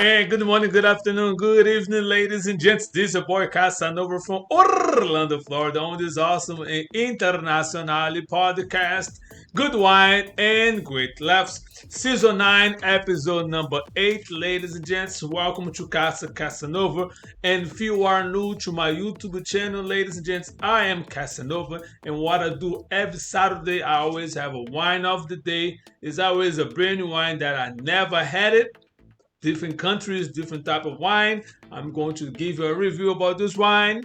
And good morning, good afternoon, good evening, ladies and gents. This is your boy Casanova from Orlando, Florida, on this awesome and internationally podcast, Good Wine and Great Laughs, Season 9, Episode number 8. Ladies and gents, welcome to Casa Casanova. And if you are new to my YouTube channel, ladies and gents, I am Casanova. And what I do every Saturday, I always have a wine of the day. It's always a brand new wine that I never had it, different countries, different type of wine. I'm going to give you a review about this wine.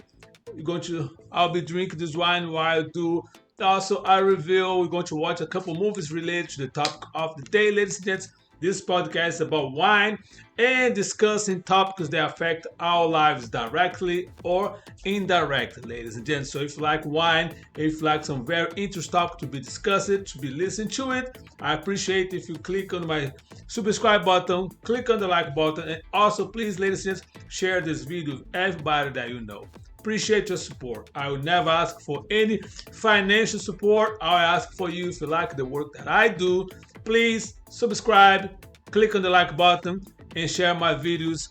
I'll be drinking this wine while I do also a review. We're going to watch a couple movies related to the topic of the day, ladies and gents. This podcast is about wine and discussing topics that affect our lives directly or indirectly, ladies and gents. So if you like wine, if you like some very interesting topic to be discussed, to be listened to it, I appreciate if you click on my subscribe button, click on the like button, and also please, ladies and gents, share this video with everybody that you know. Appreciate your support. I will never ask for any financial support. I'll ask for you if you like the work that I do. Please subscribe, click on the like button, and share my videos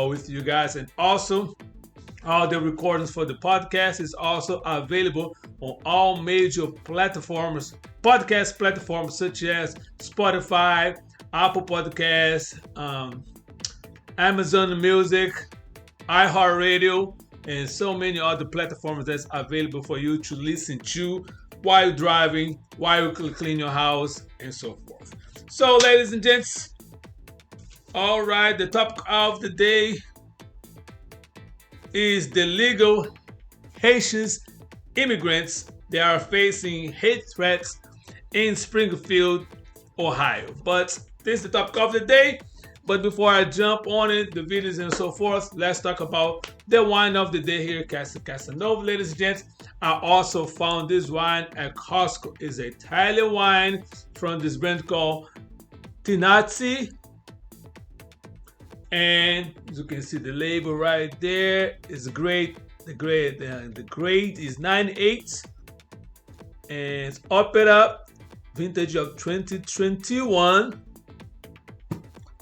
with you guys. And also, all the recordings for the podcast is also available on all major platforms, podcast platforms such as Spotify, Apple Podcasts, Amazon Music, iHeartRadio, and so many other platforms that's available for you to listen to while you're driving, while you clean your house, and so forth. So, ladies and gents, all right, the topic of the day is the legal Haitian immigrants that are facing hate threats in Springfield, Ohio. But this is the topic of the day. But before I jump on it, the videos and so forth, let's talk about the wine of the day here, Casa Casanova, ladies and gents. I also found this wine at Costco. It's an Italian wine from this brand called Tinazzi. And as you can see, the label right there is great. The grade is 98. And it's up, vintage of 2021.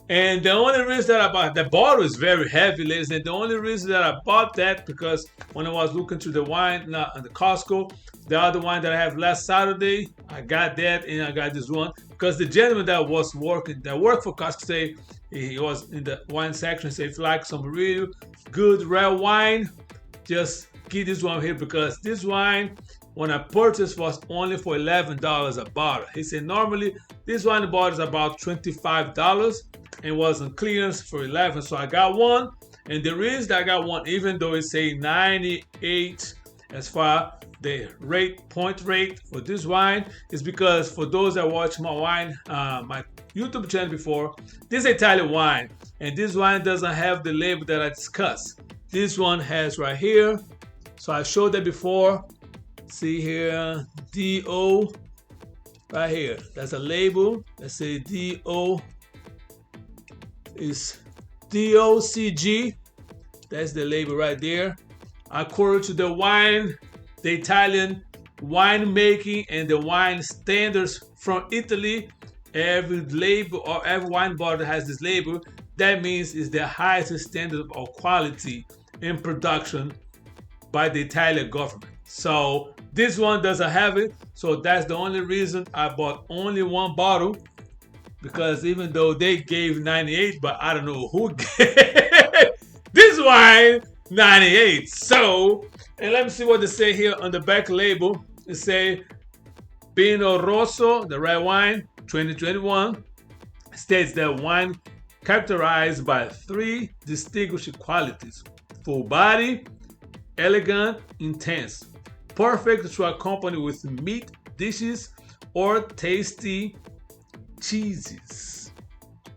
And the only reason that I bought the bottle is very heavy, ladies. And the only reason that I bought that because when I was looking through the wine at the Costco, the other wine that I have last Saturday, I got that and I got this one because the gentleman that worked for Costco say he was in the wine section. Say if you like some real good red wine, just get this one here because this wine, when I purchased, was only for $11 a bottle. He said normally this wine bottle is about $25 and was on clearance for $11. So I got one, and the reason I got one, even though it say 98 as far the point rate for this wine, is because for those that watch my wine, my YouTube channel before, this is Italian wine, and this wine doesn't have the label that I discussed. This one has right here. So I showed that before. See here, DO, right here. That's a label. Let's say DO is DOCG. That's the label right there. According to the wine, the Italian winemaking and the wine standards from Italy, every label or every wine bottle has this label. That means it's the highest standard of quality in production by the Italian government. So this one doesn't have it. So that's the only reason I bought only one bottle, because even though they gave 98, but I don't know who gave this wine 98. So, and let me see what they say here on the back label. It say Pinot Rosso, the red wine, 2021. States that wine characterized by 3 distinguishing qualities: full body, elegant, intense, perfect to accompany with meat dishes or tasty cheeses.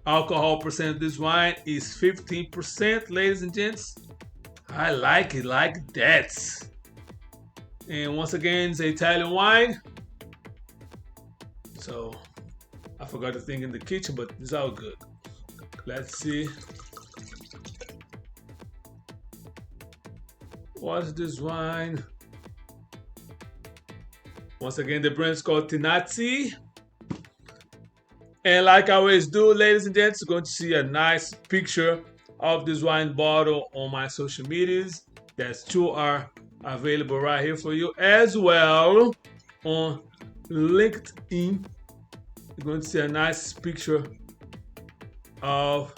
Alcohol percent of this wine is 15%, ladies and gents. I like it like that. And once again, it's Italian wine. So I forgot the thing in the kitchen, but it's all good. Let's see. What's this wine? Once again, the brand is called Tinazzi. And like I always do, ladies and gents, you're going to see a nice picture of this wine bottle on my social medias. That's two are available right here for you, as well on LinkedIn. You're going to see a nice picture of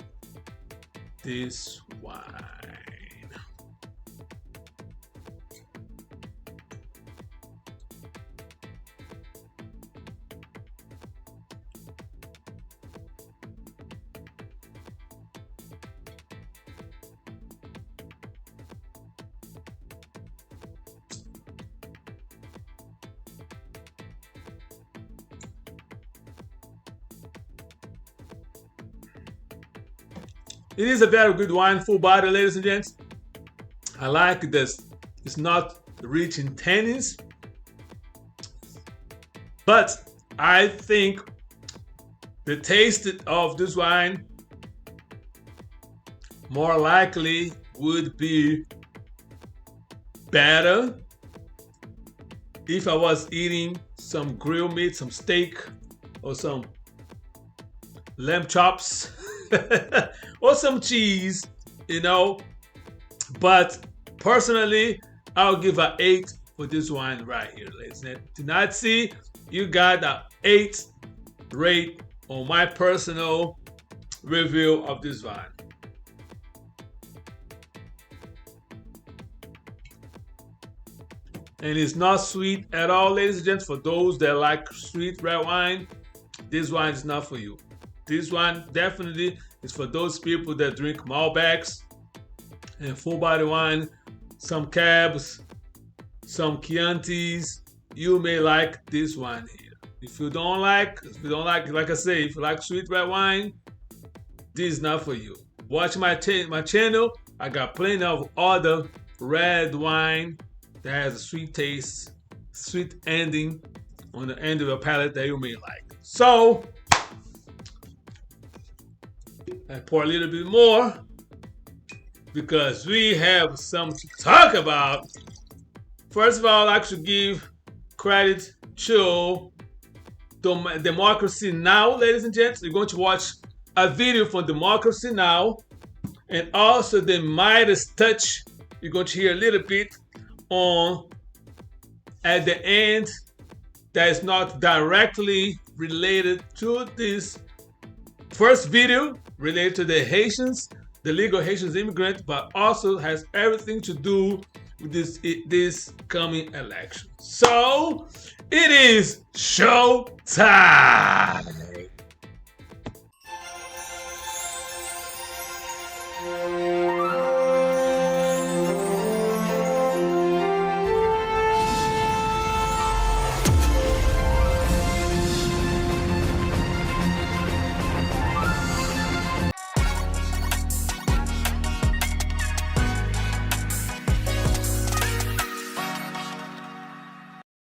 this wine. It is a very good wine, full body, ladies and gents. I like this. It's not rich in tannins, but I think the taste of this wine more likely would be better if I was eating some grilled meat, some steak, or some lamb chops. Or some cheese, but personally I'll give an 8 for this wine right here, ladies and gentlemen. Tinazzi, you got an 8 rate on my personal review of this wine. And it's not sweet at all, ladies and gents. For those that like sweet red wine, this wine is not for you. This one definitely is for those people that drink Malbecs and full body wine, some Cabs, some Chiantis. You may like this one here. If you don't like, like I say, if you like sweet red wine, this is not for you. Watch my channel. I got plenty of other red wine that has a sweet taste, sweet ending on the end of your palate that you may like. So I pour a little bit more because we have something to talk about. First of all, I should give credit to Democracy Now!, ladies and gents. You're going to watch a video from Democracy Now! And also the Meidas Touch. You're going to hear a little bit on at the end that is not directly related to this first video related to the Haitians, the legal Haitian immigrants, but also has everything to do with this coming election. So it is show time.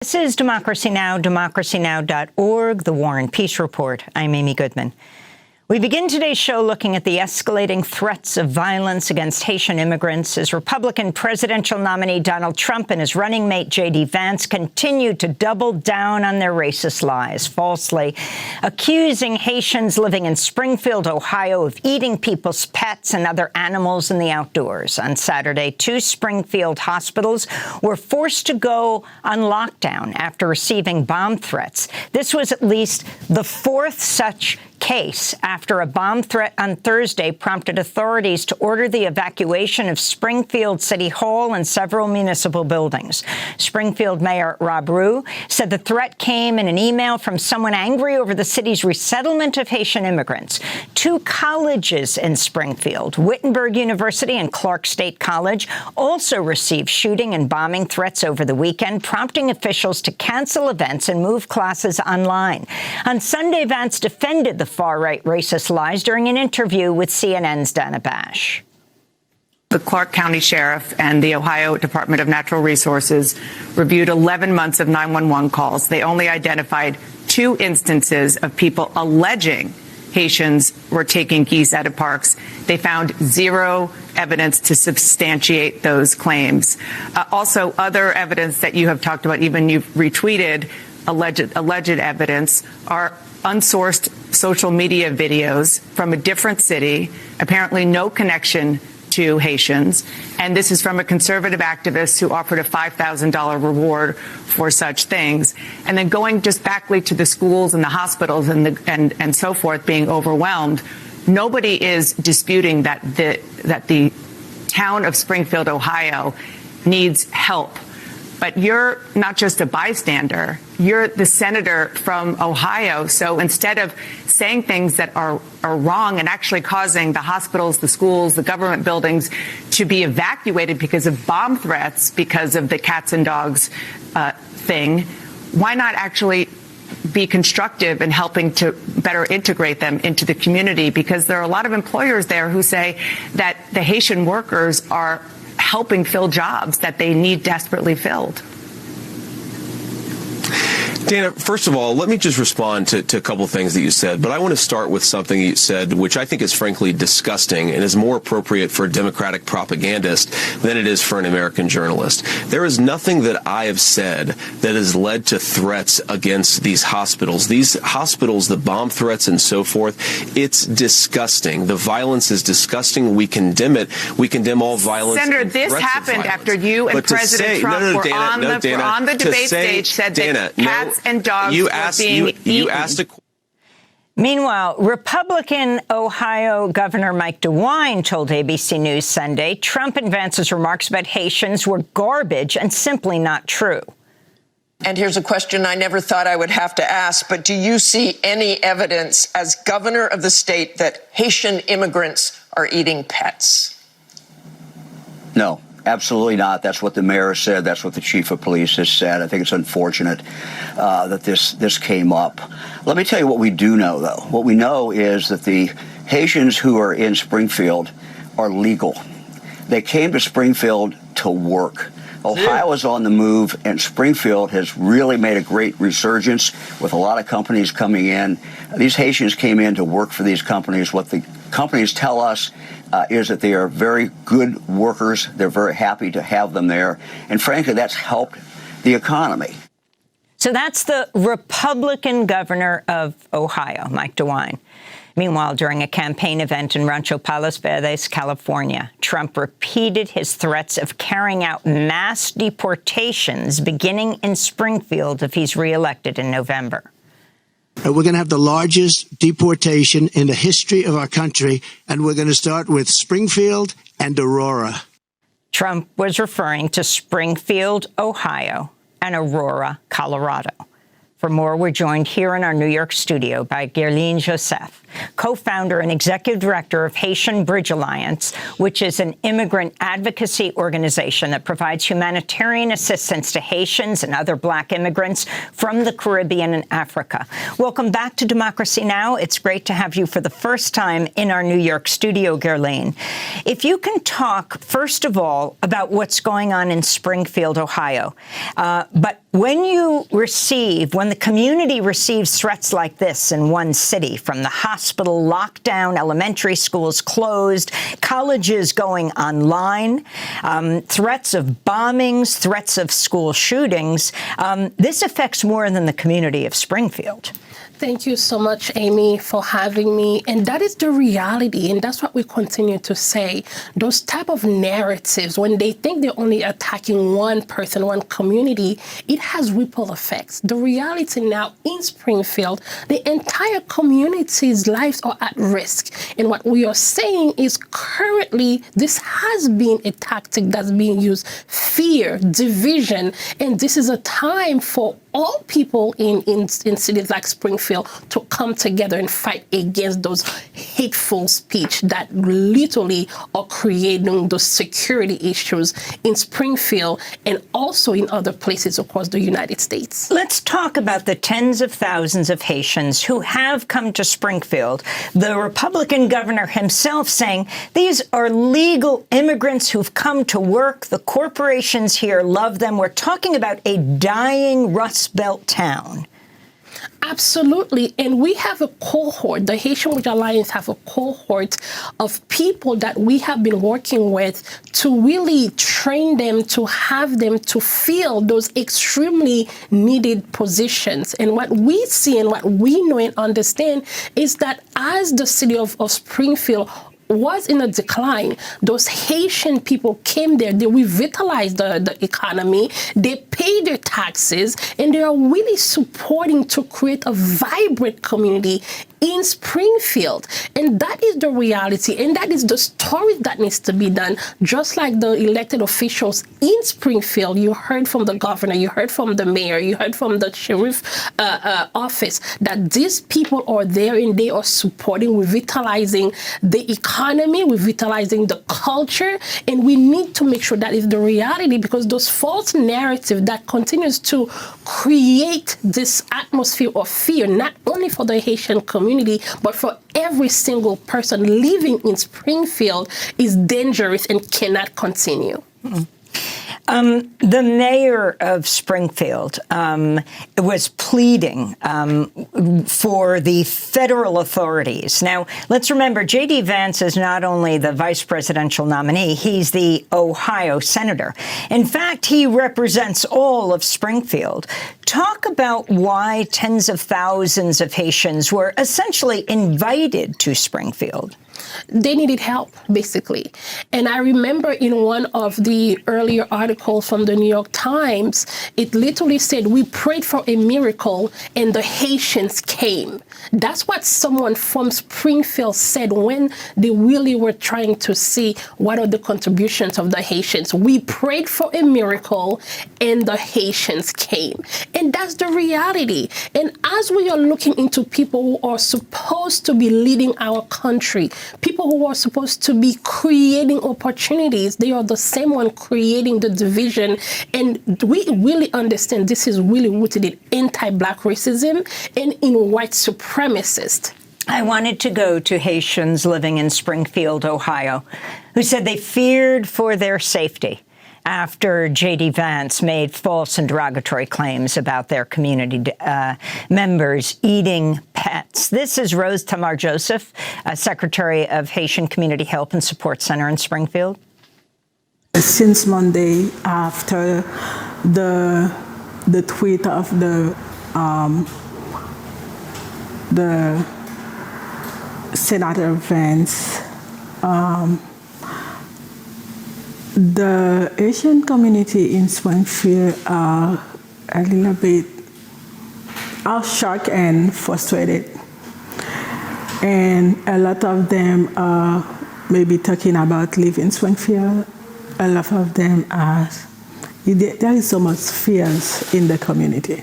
This is Democracy Now!, democracynow.org, The War and Peace Report. I'm Amy Goodman. We begin today's show looking at the escalating threats of violence against Haitian immigrants as Republican presidential nominee Donald Trump and his running mate J.D. Vance continue to double down on their racist lies, falsely accusing Haitians living in Springfield, Ohio, of eating people's pets and other animals in the outdoors. On Saturday, 2 Springfield hospitals were forced to go on lockdown after receiving bomb threats. This was at least the 4th such case after a bomb threat on Thursday prompted authorities to order the evacuation of Springfield City Hall and several municipal buildings. Springfield Mayor Rob Roux said the threat came in an email from someone angry over the city's resettlement of Haitian immigrants. 2 colleges in Springfield, Wittenberg University and Clark State College, also received shooting and bombing threats over the weekend, prompting officials to cancel events and move classes online. On Sunday, Vance defended the far-right racist lies during an interview with CNN's Dana Bash. The Clark County Sheriff and the Ohio Department of Natural Resources reviewed 11 months of 911 calls. They only identified 2 instances of people alleging Haitians were taking geese out of parks. They found 0 evidence to substantiate those claims. Also, other evidence that you have talked about, even you've retweeted, alleged evidence are unsourced social media videos from a different city, apparently no connection to Haitians. And this is from a conservative activist who offered a $5,000 reward for such things. And then going just backly to the schools and the hospitals and so forth being overwhelmed. Nobody is disputing that the town of Springfield, Ohio needs help. But you're not just a bystander, you're the senator from Ohio. So instead of saying things that are wrong and actually causing the hospitals, the schools, the government buildings to be evacuated because of bomb threats, because of the cats and dogs thing, why not actually be constructive in helping to better integrate them into the community? Because there are a lot of employers there who say that the Haitian workers are helping fill jobs that they need desperately filled. Dana, first of all, let me just respond to a couple of things that you said, but I want to start with something you said, which I think is frankly disgusting and is more appropriate for a Democratic propagandist than it is for an American journalist. There is nothing that I have said that has led to threats against these hospitals. These hospitals, the bomb threats and so forth, it's disgusting. The violence is disgusting. We condemn it. We condemn all violence. Senator, this happened after you and President Trump were on the debate stage, said that cats and dogs were being eaten. Meanwhile, Republican Ohio Governor Mike DeWine told ABC News Sunday Trump and Vance's remarks about Haitians were garbage and simply not true. And here's a question I never thought I would have to ask, but do you see any evidence as governor of the state that Haitian immigrants are eating pets? No. Absolutely not. That's what the mayor said. That's what the chief of police has said. I think it's unfortunate that this came up. Let me tell you what we do know, though. What we know is that the Haitians who are in Springfield are legal. They came to Springfield to work. Ohio is on the move, and Springfield has really made a great resurgence with a lot of companies coming in. These Haitians came in to work for these companies. What the companies tell us is that they are very good workers. They're very happy to have them there. And frankly, that's helped the economy. So that's the Republican governor of Ohio, Mike DeWine. Meanwhile, during a campaign event in Rancho Palos Verdes, California, Trump repeated his threats of carrying out mass deportations beginning in Springfield if he's reelected in November. We're going to have the largest deportation in the history of our country, and we're going to start with Springfield and Aurora. Trump was referring to Springfield, Ohio, and Aurora, Colorado. For more, we're joined here in our New York studio by Guerline Joseph, co-founder and executive director of Haitian Bridge Alliance, which is an immigrant advocacy organization that provides humanitarian assistance to Haitians and other Black immigrants from the Caribbean and Africa. Welcome back to Democracy Now! It's great to have you for the first time in our New York studio, Guerline. If you can talk, first of all, about what's going on in Springfield, Ohio, but when the community receives threats like this in one city, from the hospital lockdown, elementary schools closed, colleges going online, threats of bombings, threats of school shootings, this affects more than the community of Springfield. Thank you so much, Amy, for having me. And that is the reality. And that's what we continue to say. Those type of narratives, when they think they're only attacking one person, one community, it has ripple effects. The reality now in Springfield, the entire community's lives are at risk. And what we are saying is currently this has been a tactic that's being used, fear, division. And this is a time for all people in cities like Springfield to come together and fight against those hateful speech that literally are creating those security issues in Springfield and also in other places across the United States. Let's talk about the tens of thousands of Haitians who have come to Springfield. The Republican governor himself saying these are legal immigrants who've come to work. The corporations here love them. We're talking about a dying Rust Belt town. Absolutely. And we have a cohort, the Haitian Red Alliance have a cohort of people that we have been working with to really train them, to have them to fill those extremely needed positions. And what we see and what we know and understand is that as the city of Springfield was in a decline, those Haitian people came there, they revitalized the economy, they pay their taxes, and they are really supporting to create a vibrant community in Springfield. And that is the reality, and that is the story that needs to be done. Just like the elected officials in Springfield, you heard from the governor, you heard from the mayor, you heard from the sheriff office, that these people are there and they are supporting, revitalizing the economy, revitalizing the culture, and we need to make sure that is the reality, because those false narrative that continues to create this atmosphere of fear, not only for the Haitian community, but for every single person living in Springfield, is dangerous and cannot continue. Mm-hmm. The mayor of Springfield was pleading for the federal authorities. Now, let's remember, J.D. Vance is not only the vice presidential nominee, he's the Ohio senator. In fact, he represents all of Springfield. Talk about why tens of thousands of Haitians were essentially invited to Springfield. They needed help, basically. And I remember in one of the earlier articles from the New York Times, it literally said, we prayed for a miracle and the Haitians came. That's what someone from Springfield said when they really were trying to see what are the contributions of the Haitians. We prayed for a miracle and the Haitians came. And that's the reality. And as we are looking into people who are supposed to be leading our country, people who are supposed to be creating opportunities, they are the same one creating the division. And we really understand this is really rooted in anti-Black racism and in white supremacists. I wanted to go to Haitians living in Springfield, Ohio, who said they feared for their safety after J.D. Vance made false and derogatory claims about their community members eating pets. This is Rose Tamar Joseph, Secretary of Haitian Community Help and Support Center in Springfield. Since Monday, after the tweet of the Senator Vance, the Asian community in Springfield are a little bit shocked and frustrated. And a lot of them are maybe talking about leaving Springfield. A lot of them are, there is so much fears in the community.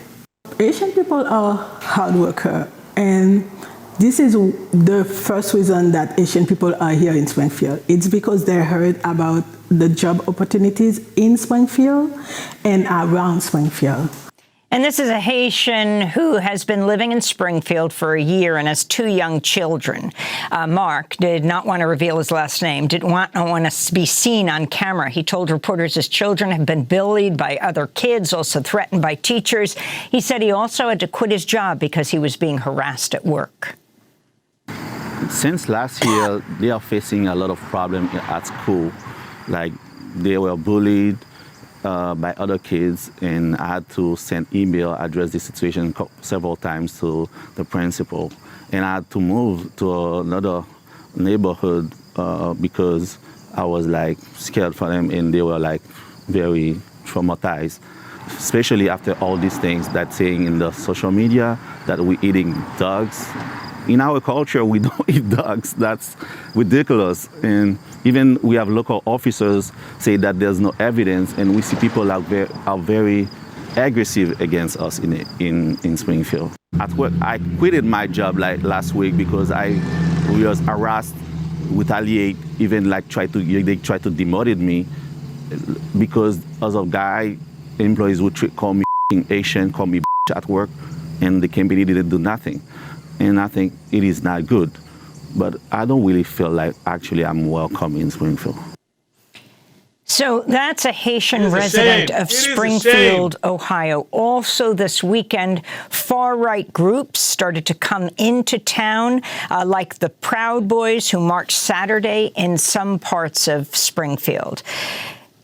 Asian people are hard workers, and this is the first reason that Asian people are here in Springfield. It's because they heard about the job opportunities in Springfield and around Springfield. And this is a Haitian who has been living in Springfield for a year and has two young children. Mark did not want to reveal his last name, didn't want to be seen on camera. He told reporters his children have been bullied by other kids, also threatened by teachers. He said he also had to quit his job because he was being harassed at work. Since last year, they are facing a lot of problems at school. Like, they were bullied by other kids, and I had to send email, address the situation several times to the principal. And I had to move to another neighborhood because I was like scared for them, and they were like very traumatized, especially after all these things that saying in the social media that we're eating dogs. In our culture, we don't eat dogs. That's ridiculous. And even we have local officers say that there's no evidence, and we see people are very aggressive against us in Springfield. At work, I quitted my job like last week because I was harassed, retaliate, even like they tried to demote me because as a guy, employees would call me Asian, call me at work, and the company didn't do nothing. And I think it is not good. But I don't really feel like actually I'm welcome in Springfield. So that's a Haitian resident of Springfield, Ohio. Also this weekend, far-right groups started to come into town, like the Proud Boys, who marched Saturday in some parts of Springfield.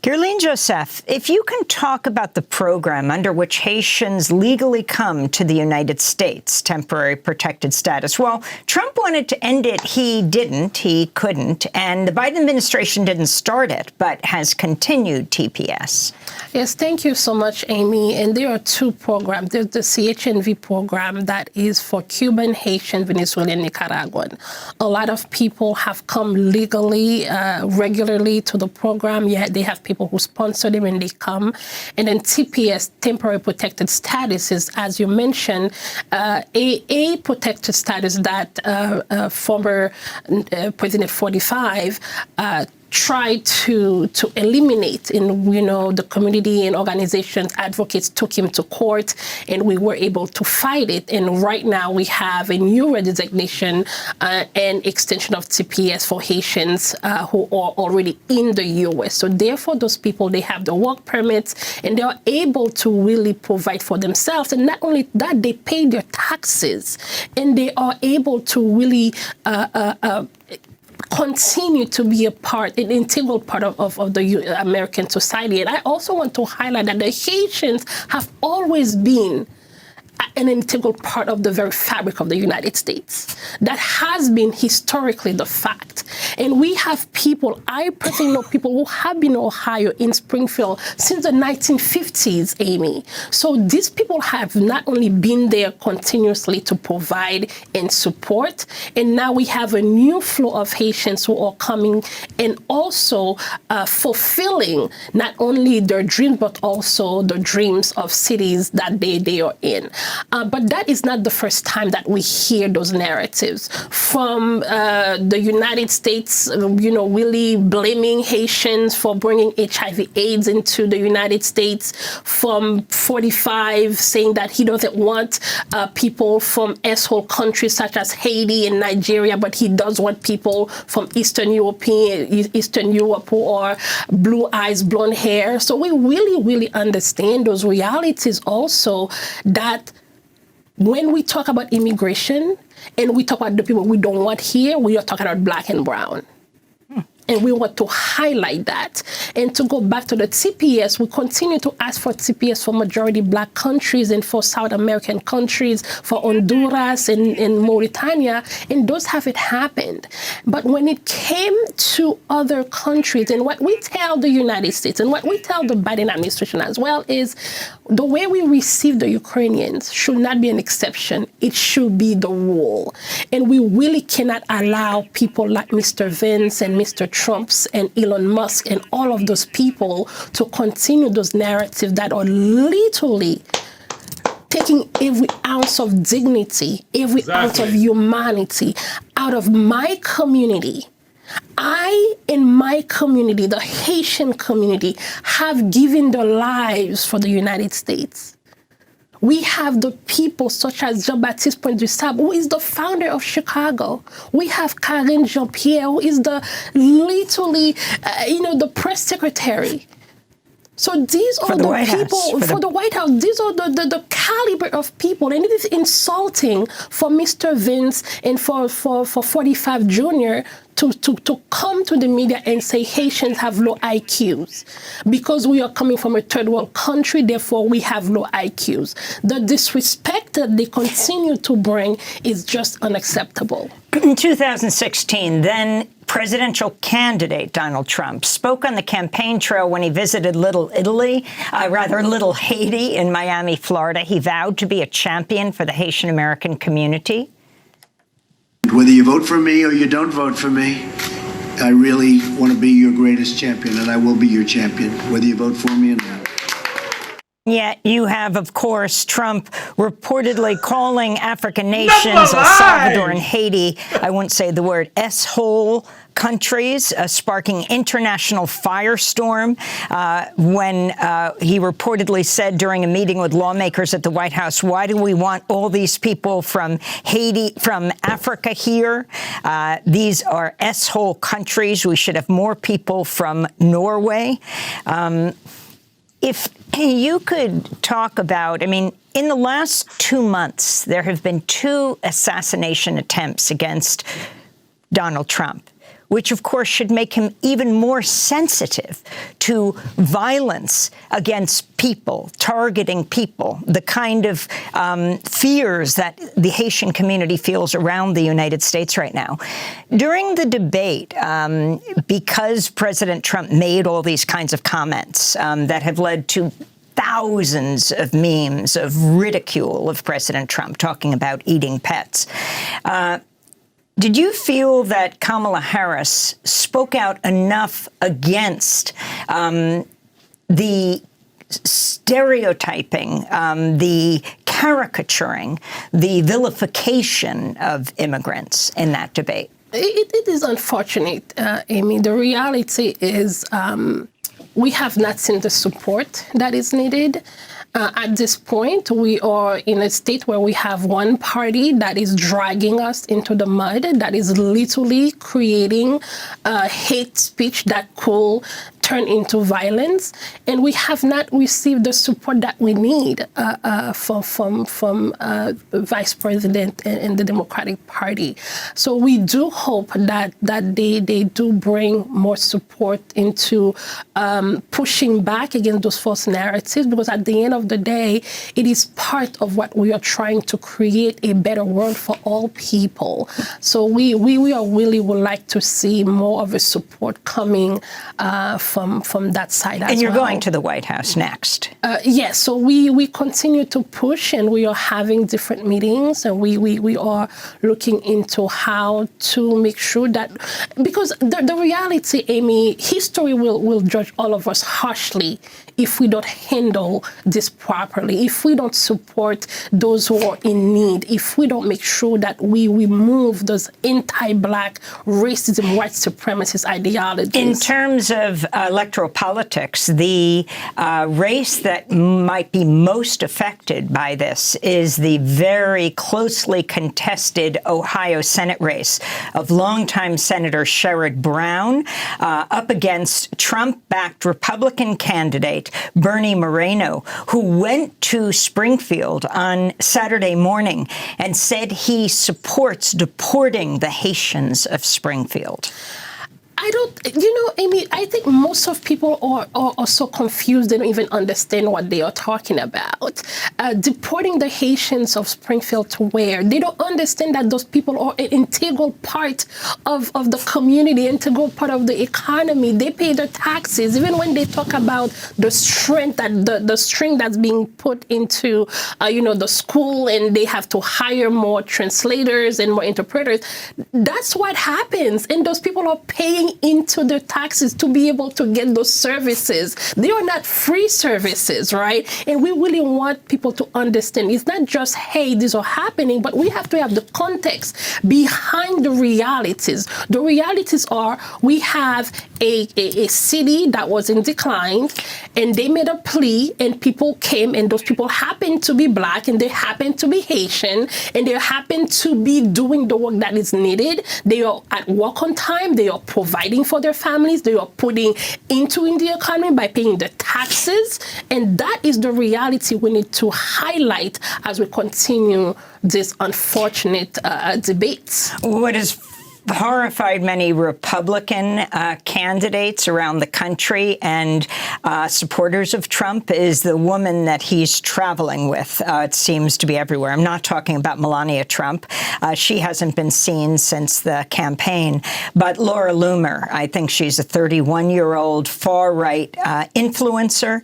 Guerline Joseph, if you can talk about the program under which Haitians legally come to the United States, temporary protected status. Well, Trump wanted to end it. He didn't. He couldn't. And the Biden administration didn't start it, but has continued TPS. Yes, thank you so much, Amy. And there are two programs. There's the CHNV program that is for Cuban, Haitian, Venezuelan, Nicaraguan. A lot of people have come legally, regularly to the program. Yeah, they have people who sponsor them and they come. And then TPS, temporary protected status, is, as you mentioned, a protected status that former President 45 tried to eliminate. And, you know, the community and organizations, advocates took him to court, and we were able to fight it. And right now we have a new redesignation and extension of TPS for Haitians who are already in the U.S. So therefore, those people, they have the work permits and they are able to really provide for themselves. And not only that, they pay their taxes and they are able to really continue to be an integral part of the American society. And I also want to highlight that the Haitians have always been an integral part of the very fabric of the United States. That has been historically the fact. And we have people, I personally know people who have been in Ohio, in Springfield, since the 1950s, Amy. So these people have not only been there continuously to provide and support, and now we have a new flow of Haitians who are coming and also fulfilling not only their dreams, but also the dreams of cities that they are in. But that is not the first time that we hear those narratives from the United States, really blaming Haitians for bringing HIV/AIDS into the United States, from 45 saying that he doesn't want people from S-hole countries such as Haiti and Nigeria, but he does want people from Eastern Europe who are blue eyes, blonde hair. So we really, really understand those realities also, that when we talk about immigration and we talk about the people we don't want here, we are talking about black and brown. And we want to highlight that. And to go back to the TPS, we continue to ask for TPS for majority black countries and for South American countries, for Honduras and Mauritania, and those haven't happened. But when it came to other countries, and what we tell the United States and what we tell the Biden administration as well is the way we receive the Ukrainians should not be an exception. It should be the rule. And we really cannot allow people like Mr. Vance and Mr. Trump's and Elon Musk and all of those people to continue those narratives that are literally taking every ounce of dignity, every ounce of humanity out of my community. I, in my community, the Haitian community, have given their lives for the United States. We have the people such as Jean-Baptiste Pointe-du-Sable, who is the founder of Chicago. We have Karine Jean-Pierre, who is the press secretary. So these are the people for the White House. These are the caliber of people. And it is insulting for Mr. Vance and for 45 Jr. to come to the media and say Haitians have low IQs. Because we are coming from a third world country, therefore we have low IQs. The disrespect that they continue to bring is just unacceptable. In 2016, then presidential candidate Donald Trump spoke on the campaign trail when he visited Little Haiti in Miami, Florida. He vowed to be a champion for the Haitian American community. Whether you vote for me or you don't vote for me, I really want to be your greatest champion, and I will be your champion, whether you vote for me or not. Yet you have, of course, Trump reportedly calling African nations, El Salvador and Haiti, I won't say the word, S-hole countries, sparking international firestorm when he reportedly said during a meeting with lawmakers at the White House, why do we want all these people from Haiti, from Africa here? These are S-hole countries. We should have more people from Norway. If you could talk about, I mean, in the last 2 months, there have been 2 assassination attempts against Donald Trump, which, of course, should make him even more sensitive to violence against people, targeting people, the kind of fears that the Haitian community feels around the United States right now. During the debate, because President Trump made all these kinds of comments that have led to thousands of memes of ridicule of President Trump talking about eating pets, did you feel that Kamala Harris spoke out enough against the stereotyping, the caricaturing, the vilification of immigrants in that debate? It is unfortunate, Amy. The reality is we have not seen the support that is needed. At this point, we are in a state where we have one party that is dragging us into the mud, that is literally creating hate speech that could turn into violence, and we have not received the support that we need from Vice President and the Democratic Party. So we do hope that they do bring more support into pushing back against those false narratives, because at the end of the day, it is part of what we are trying to create, a better world for all people. So we really would like to see more of a support coming from that side as well. And you're going to the White House next. Yes, so we continue to push, and we are having different meetings, and we are looking into how to make sure that, because the reality, Amy, history will judge all of us harshly if we don't handle this properly, if we don't support those who are in need, if we don't make sure that we remove those anti-Black racism, white supremacist ideologies. In terms of electoral politics, the race that might be most affected by this is the very closely contested Ohio Senate race of longtime Senator Sherrod Brown up against Trump-backed Republican candidate Bernie Moreno, who went to Springfield on Saturday morning and said he supports deporting the Haitians of Springfield. I don't, Amy, I think most of people are so confused, they don't even understand what they are talking about. Deporting the Haitians of Springfield to where? They don't understand that those people are an integral part of the community, integral part of the economy. They pay their taxes. Even when they talk about the strength, the string that's being put into, the school, and they have to hire more translators and more interpreters, that's what happens. And those people are paying into their taxes to be able to get those services. They are not free services, right? And we really want people to understand it's not just, hey, these are happening, but we have to have the context behind the realities. The realities are we have a city that was in decline, and they made a plea, and people came, and those people happened to be Black, and they happened to be Haitian, and they happen to be doing the work that is needed. They are at work on time. They are providing for their families. They are putting into in the economy by paying the taxes. And that is the reality we need to highlight as we continue this unfortunate debate. What is horrified many Republican candidates around the country and supporters of Trump is the woman that he's traveling with. It seems to be everywhere. I'm not talking about Melania Trump. She hasn't been seen since the campaign. But Laura Loomer, I think she's a 31-year-old far-right influencer.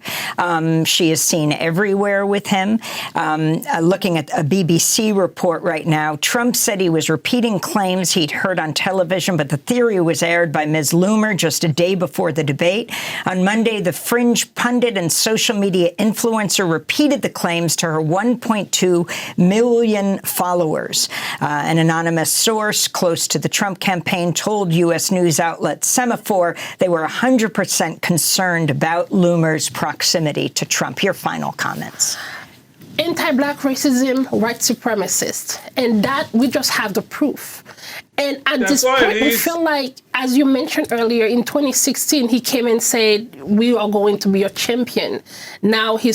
She is seen everywhere with him. Looking at a BBC report right now, Trump said he was repeating claims he'd heard on on television, but the theory was aired by Ms. Loomer just a day before the debate. On Monday, the fringe pundit and social media influencer repeated the claims to her 1.2 million followers. An anonymous source close to the Trump campaign told U.S. news outlet Semaphore they were 100% concerned about Loomer's proximity to Trump. Your final comments. Anti-black racism, white supremacist, and that we just have the proof. And at this point, we feel like, as you mentioned earlier, in 2016, he came and said, we are going to be your champion. Now he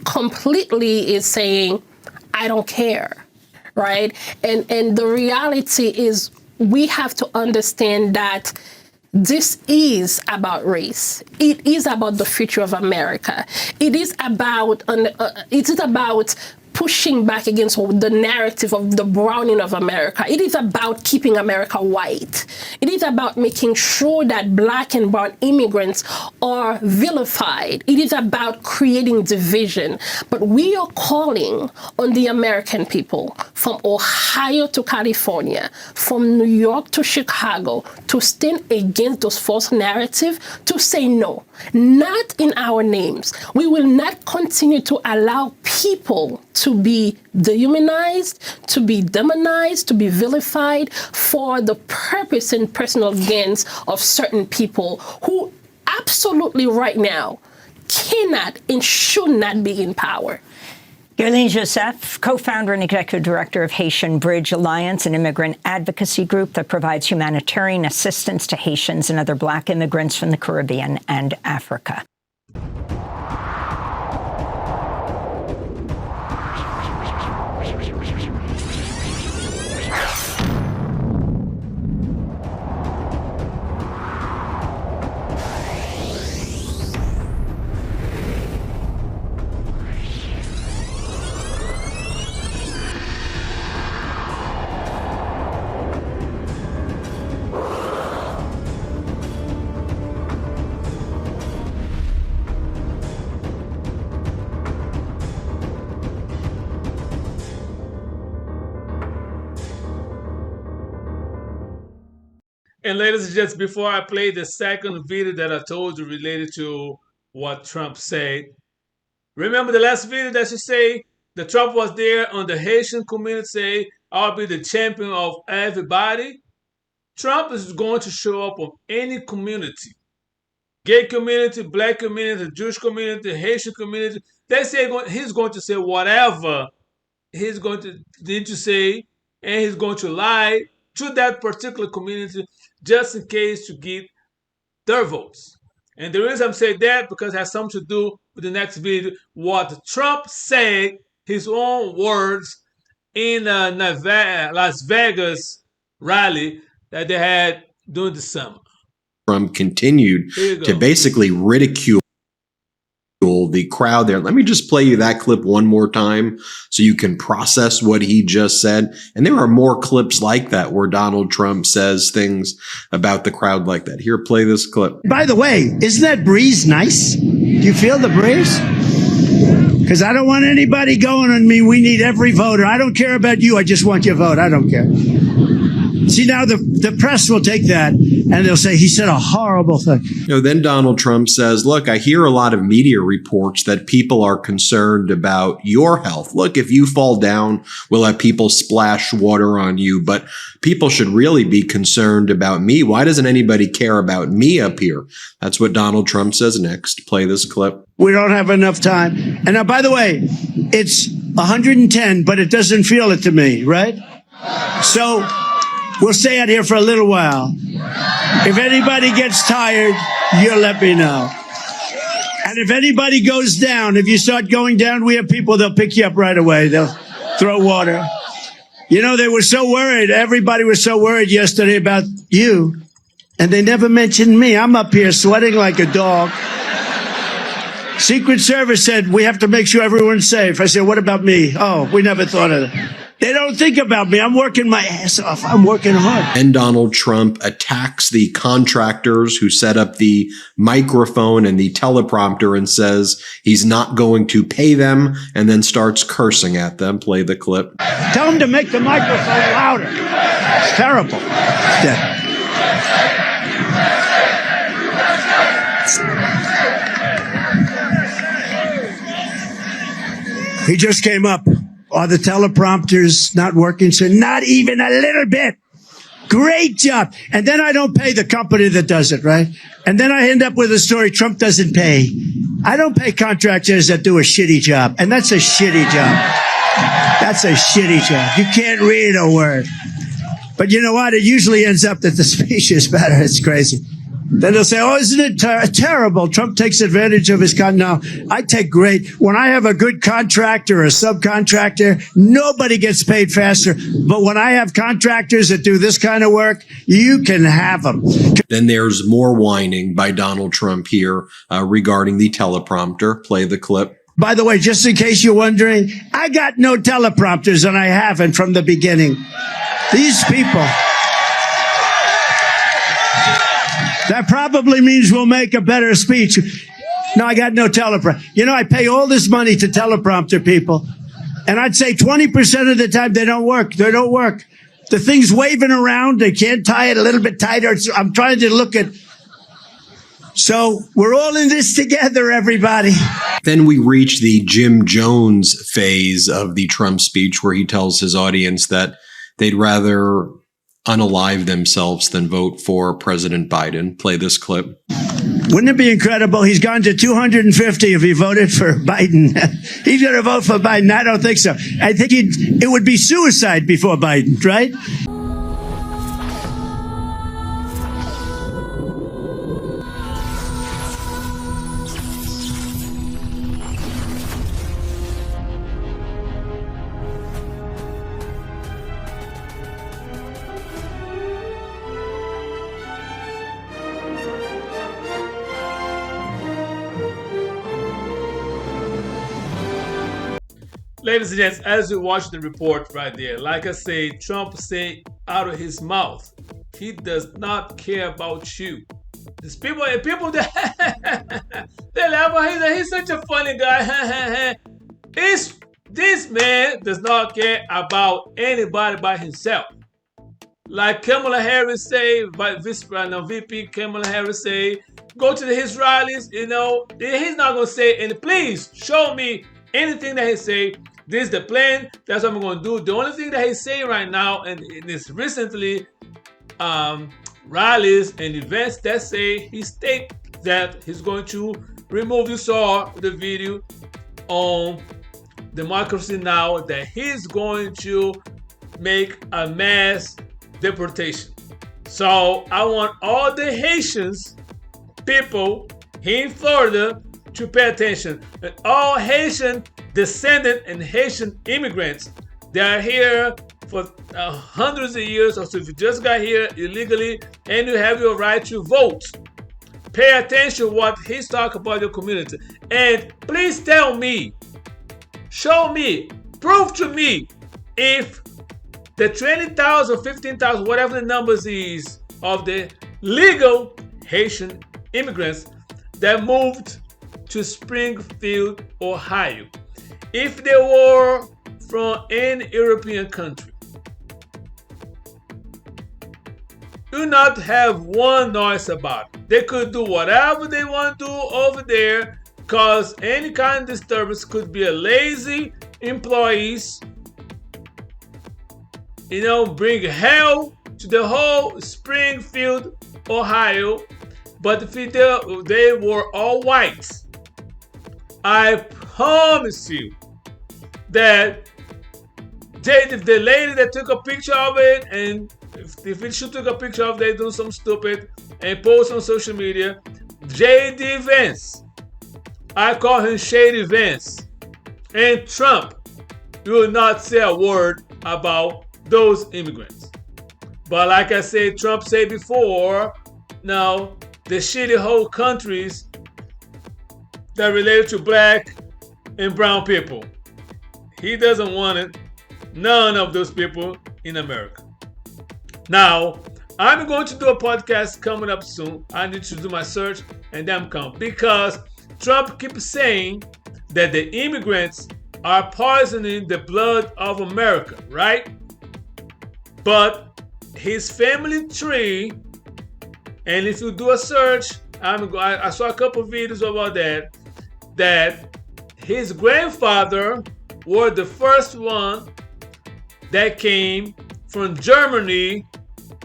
completely is saying, I don't care, right? And the reality is we have to understand that this is about race. It is about the future of America. It is about pushing back against the narrative of the browning of America. It is about keeping America white. It is about making sure that black and brown immigrants are vilified. It is about creating division. But we are calling on the American people from Ohio to California, from New York to Chicago, to stand against those false narratives, to say no, not in our names. We will not continue to allow people to be dehumanized, to be demonized, to be vilified for the purpose and personal gains of certain people who absolutely right now cannot and should not be in power. Guerline Joseph, co-founder and executive director of Haitian Bridge Alliance, an immigrant advocacy group that provides humanitarian assistance to Haitians and other black immigrants from the Caribbean and Africa. And ladies and gents, before I play the second video that I told you related to what Trump said, remember the last video that you say that Trump was there on the Haitian community say, I'll be the champion of everybody? Trump is going to show up on any community. Gay community, black community, Jewish community, Haitian community. They say he's going to say whatever he's going to need to say, and he's going to lie to that particular community just in case to get their votes. And the reason I'm saying that because it has something to do with the next video, what Trump said, his own words, in Las Vegas rally that they had during the summer. Trump continued to basically ridicule the crowd there. Let me just play you that clip one more time so you can process what he just said. And there are more clips like that where Donald Trump says things about the crowd like that. Here, play this clip. By the way, isn't that breeze nice? Do you feel the breeze? Because I don't want anybody going on me. We need every voter. I don't care about you. I just want your vote. I don't care. See, now the press will take that and they'll say he said a horrible thing. Then Donald Trump says, look, I hear a lot of media reports that people are concerned about your health. Look, if you fall down, we'll have people splash water on you. But people should really be concerned about me. Why doesn't anybody care about me up here? That's what Donald Trump says next. Play this clip. We don't have enough time. And now, by the way, it's 110, but it doesn't feel it to me, right? So we'll stay out here for a little while. If anybody gets tired, you'll let me know. And if anybody goes down, if you start going down, we have people, they'll pick you up right away. They'll throw water. You know, they were so worried. Everybody was so worried yesterday about you. And they never mentioned me. I'm up here sweating like a dog. Secret Service said, we have to make sure everyone's safe. I said, what about me? Oh, we never thought of that. They don't think about me. I'm working my ass off. I'm working hard. And Donald Trump attacks the contractors who set up the microphone and the teleprompter and says he's not going to pay them and then starts cursing at them. Play the clip. Tell them to make the microphone louder. It's terrible. Yeah. He just came up. Are the teleprompters not working? So not even a little bit. Great job. And then I don't pay the company that does it, right? And then I end up with a story Trump doesn't pay. I don't pay contractors that do a shitty job. And that's a shitty job. That's a shitty job. You can't read a word. But you know what? It usually ends up that the speech is better. It's crazy. Then they'll say, oh, isn't it terrible? Trump takes advantage of his No, I take great. When I have a good contractor or a subcontractor, nobody gets paid faster. But when I have contractors that do this kind of work, you can have them. Then there's more whining by Donald Trump here regarding the teleprompter. Play the clip. By the way, just in case you're wondering, I got no teleprompters, and I haven't from the beginning. These people... That probably means we'll make a better speech. No, I got no teleprompter. You know, I pay all this money to teleprompter people, and I'd say 20% of the time they don't work. They don't work. The thing's waving around. They can't tie it a little bit tighter. I'm trying to look at... So we're all in this together, everybody. Then we reach the Jim Jones phase of the Trump speech, where he tells his audience that they'd rather unalive themselves than vote for President Biden. Play this clip. Wouldn't it be incredible? He's gone to 250 if he voted for Biden. He's going to vote for Biden. I don't think so. I think it would be suicide before Biden, right? Ladies and gents, as you watch the report right there, like I say, Trump say out of his mouth, he does not care about you. These people that they laugh. He's such a funny guy. This man does not care about anybody but himself. Like Kamala Harris say, VP Kamala Harris say, go to his rallies. You know, he's not gonna say, and please show me anything that he say. This is the plan. That's what I'm going to do. The only thing that he's saying right now, and in this recently rallies and events that say he state that he's going to remove. You saw the video on Democracy Now! That he's going to make a mass deportation. So I want all the Haitians people here in Florida to pay attention. And all Haitian descendant and Haitian immigrants, they are here for hundreds of years. So if you just got here illegally and you have your right to vote, pay attention to what he's talking about your community. And please tell me, show me, prove to me if the 20,000, 15,000, whatever the numbers is of the legal Haitian immigrants that moved to Springfield, Ohio, if they were from any European country, do not have one noise about it. They could do whatever they want to do over there, because any kind of disturbance could be a lazy employees, bring hell to the whole Springfield, Ohio. But if they were all whites, I promise you that the lady that took a picture of it, and if she took a picture of they do some stupid and post on social media, J.D. Vance, I call him Shady Vance, and Trump will not say a word about those immigrants. But like I said, Trump said before, now the shitty whole countries that relate to black and brown people, he doesn't want it, none of those people in America. Now, I'm going to do a podcast coming up soon. I need to do my search and then come, because Trump keeps saying that the immigrants are poisoning the blood of America, right? But his family tree, and if you do a search, I saw a couple videos about that his grandfather was the first one that came from Germany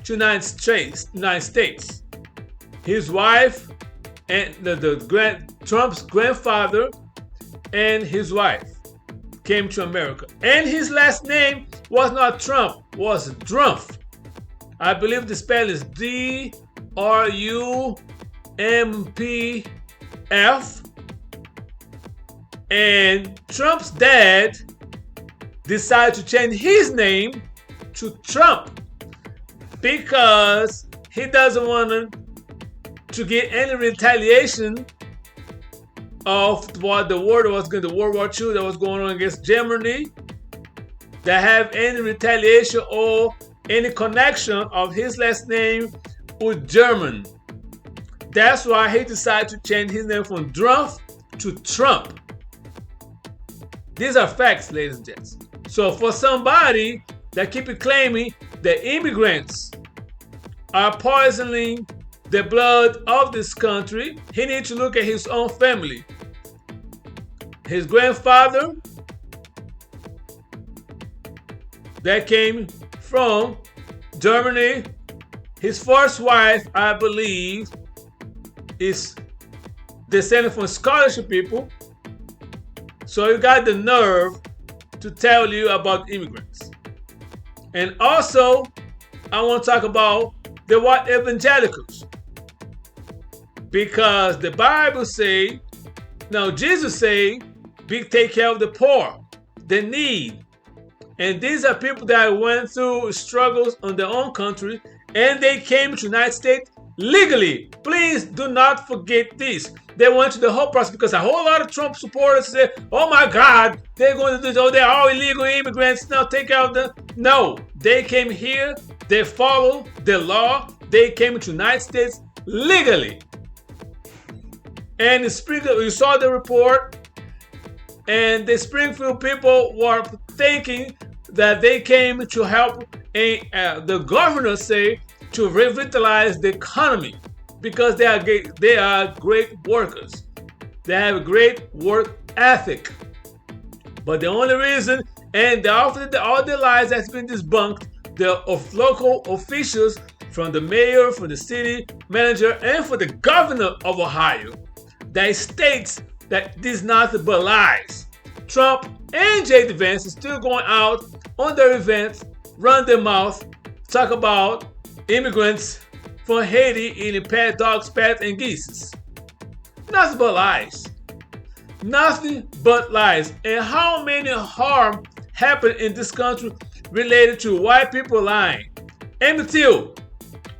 to United States. His wife and Trump's grandfather and his wife came to America. And his last name was not Trump, was Drumpf. I believe the spell is D-R-U-M-P-F. And Trump's dad decided to change his name to Trump because he doesn't want to get any retaliation of what the World War II that was going on against Germany, that have any retaliation or any connection of his last name with German. That's why he decided to change his name from Drumpf to Trump. These are facts, ladies and gents. So for somebody that keep claiming that immigrants are poisoning the blood of this country, he needs to look at his own family. His grandfather that came from Germany. His first wife, I believe, is descended from Scottish people. So you got the nerve to tell you about immigrants. And also, I want to talk about the white evangelicals. Because the Bible say, now Jesus say, take care of the poor, the need. And these are people that went through struggles in their own country, and they came to the United States legally. Please do not forget this. They went to the whole process because a whole lot of Trump supporters said, oh my God, they're going to do this. Oh, they're all illegal immigrants. Now take out the... No, they came here. They followed the law. They came to the United States legally. And in Springfield, you saw the report, and the Springfield people were thinking that they came to help the governor say to revitalize the economy because they are great workers. They have a great work ethic. But the only reason, and after all the lies that's been debunked, the local officials from the mayor, from the city manager, and for the governor of Ohio, that states that this is nothing but lies. Trump and J.D. Vance is still going out on their events, run their mouth, talk about immigrants from Haiti eating pet dogs, pets, and geese. Nothing but lies. Nothing but lies. And how many harm happened in this country related to white people lying? Emmett Till,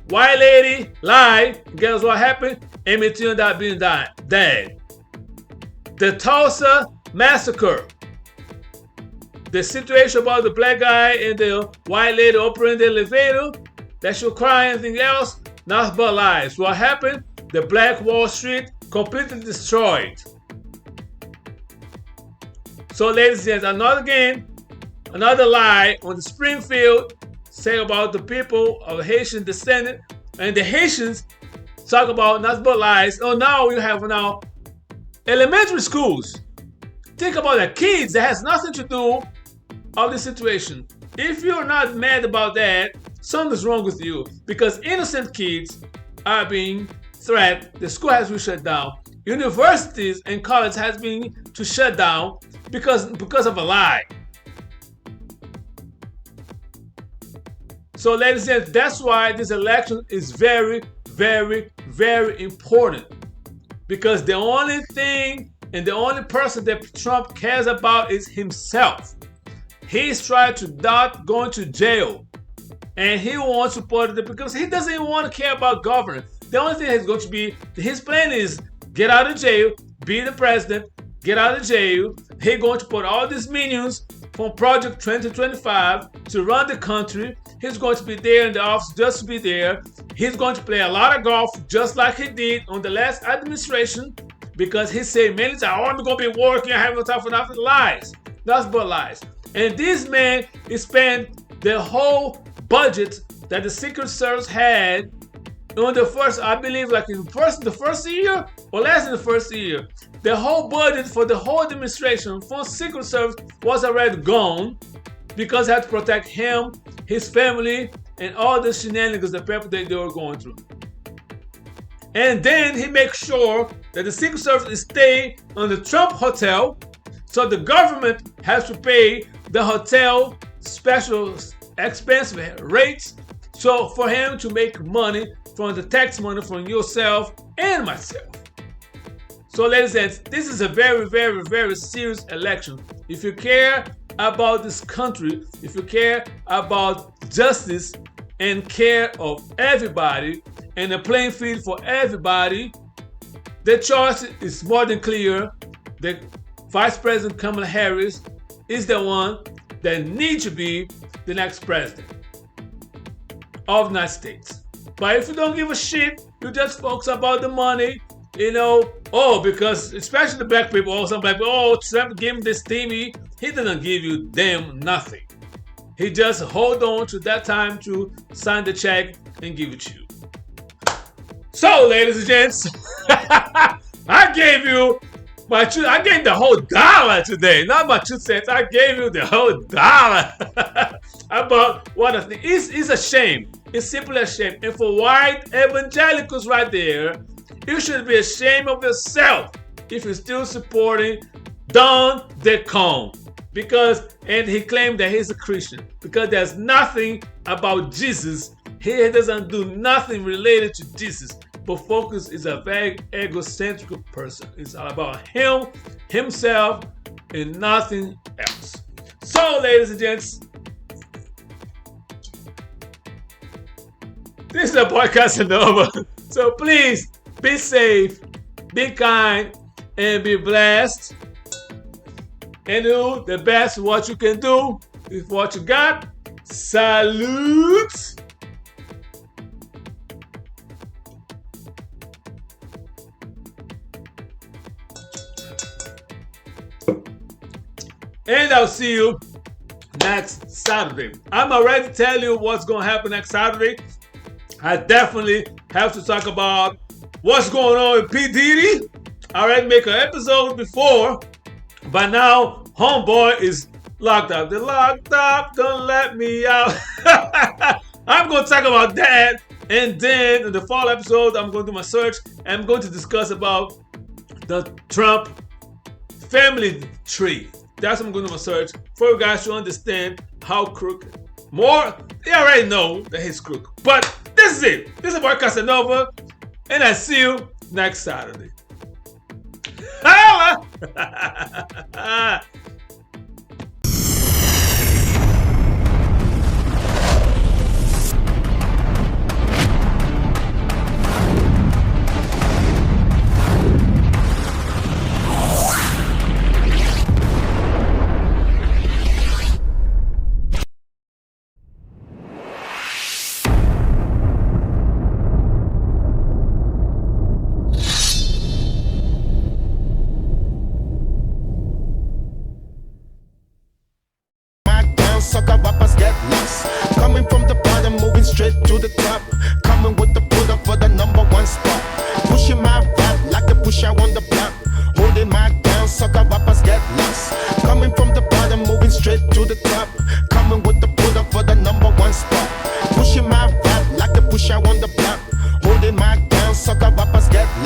white lady lied. Guess what happened? Emmett Till ended up being dead. The Tulsa massacre. The situation about the black guy and the white lady operating the elevator, that should cry anything else, nothing but lies. What happened? The Black Wall Street completely destroyed. So ladies and gentlemen, another lie on the Springfield, say about the people of Haitian descent, and the Haitians talk about nothing but lies. Oh, now you have elementary schools. Think about the kids that has nothing to do of the situation. If you're not mad about that, something's wrong with you, because innocent kids are being threatened. The school has been shut down. Universities and colleges has been to shut down because of a lie. So ladies and gentlemen, that's why this election is very, very, very important, because the only thing and the only person that Trump cares about is himself. He's trying to not go to jail, and he wants to put it because he doesn't even want to care about government. The only thing is going to be, his plan is get out of jail, be the president, get out of jail. He's going to put all these minions from Project 2025 to run the country. He's going to be there in the office just to be there. He's going to play a lot of golf just like he did on the last administration, because he said many times, oh, I'm going to be working, I have no time for nothing. Lies. That's but lies. And this man, he spent the whole budget that the Secret Service had on the first, I believe, like in the first year or less than the first year, the whole budget for the whole administration for Secret Service was already gone because they had to protect him, his family, and all the shenanigans, the people that they were going through. And then he makes sure that the Secret Service stay on the Trump hotel, so the government has to pay the hotel special expense rates, so for him to make money from the tax money from yourself and myself. So ladies and gents, this is a very, very, very serious election. If you care about this country, if you care about justice and care of everybody and a playing field for everybody, the choice is more than clear. The Vice President Kamala Harris is the one that needs to be the next president of the United States. But if you don't give a shit, you just focus about the money, because especially the black people, some black people, Trump gave him this thingy. He didn't give you damn nothing. He just hold on to that time to sign the check and give it to you. So, ladies and gents, I gave you I gave the whole dollar today, not my 2 cents. I gave you the whole dollar about what I think. It's a shame. It's simply a shame. And for white evangelicals right there, you should be ashamed of yourself if you're still supporting Don DeCon. And he claimed that he's a Christian. Because there's nothing about Jesus. He doesn't do nothing related to Jesus. But Focus is a very egocentric person. It's all about him, himself, and nothing else. So, ladies and gents, this is a podcast over. So please be safe, be kind, and be blessed. And do the best what you can do with what you got. Salute. And I'll see you next Saturday. I'm already telling you what's going to happen next Saturday. I definitely have to talk about what's going on with P. Diddy. I already made an episode before, but now homeboy is locked up. They're locked up, don't let me out. I'm going to talk about that. And then in the fall episode, I'm going to do my search. I'm going to discuss about the Trump family tree. That's what I'm going to do my search for you guys to understand how crooked. They already know that he's crooked. But this is it. This is about Casanova. And I see you next Saturday. Holla! Sucker rappers get lost. Coming from the bottom, moving straight to the top. Coming with the put up for the #1 spot. Pushing my rap like the pusher on the block. Holding my down, sucker rappers get lost. Coming from the bottom, moving straight to the top.